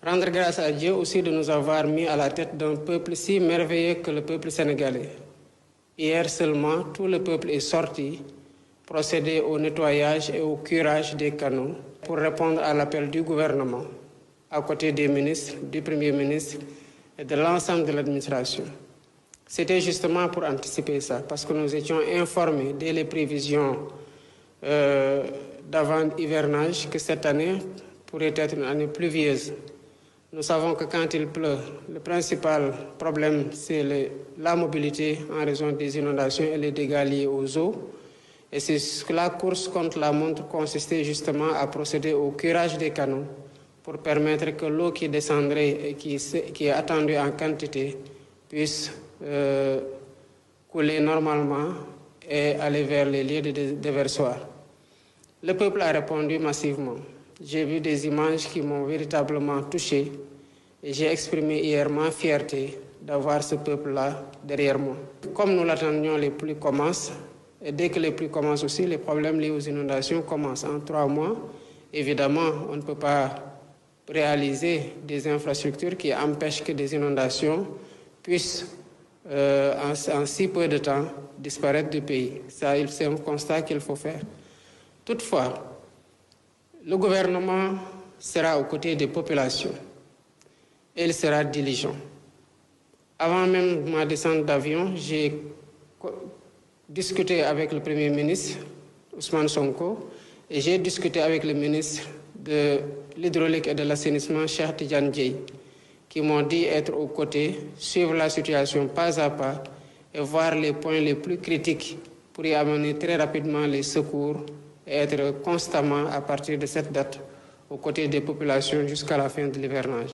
Rendre grâce à Dieu aussi de nous avoir mis à la tête d'un peuple si merveilleux que le peuple sénégalais. Hier seulement, tout le peuple est sorti, procéder au nettoyage et au curage des canaux pour répondre à l'appel du gouvernement, à côté des ministres, du Premier ministre et de l'ensemble de l'administration. C'était justement pour anticiper ça, parce que nous étions informés dès les prévisions d'avant-hivernage que cette année pourrait être une année pluvieuse. Nous savons que quand il pleut, le principal problème, c'est la mobilité en raison des inondations et les dégâts liés aux eaux. Et c'est la course contre la montre consistait justement à procéder au curage des canaux pour permettre que l'eau qui descendrait et qui est attendue en quantité puisse couler normalement et aller vers les lieux de déversoir. Le peuple a répondu massivement. J'ai vu des images qui m'ont véritablement touché et j'ai exprimé hier ma fierté d'avoir ce peuple-là derrière moi. Comme nous l'attendions, les pluies commencent et dès que les pluies commencent aussi, les problèmes liés aux inondations commencent. En 3 mois, évidemment, on ne peut pas réaliser des infrastructures qui empêchent que des inondations puissent, en si peu de temps, disparaître du pays. Ça, c'est un constat qu'il faut faire. Toutefois, le gouvernement sera aux côtés des populations et il sera diligent. Avant même ma descente d'avion, j'ai discuté avec le Premier ministre, Ousmane Sonko, et j'ai discuté avec le ministre de l'Hydraulique et de l'Assainissement, Cheikh Tidiane Dièye, qui m'ont dit être aux côtés, suivre la situation pas à pas et voir les points les plus critiques pour y amener très rapidement les secours et être constamment, à partir de cette date, aux côtés des populations jusqu'à la fin de l'hivernage.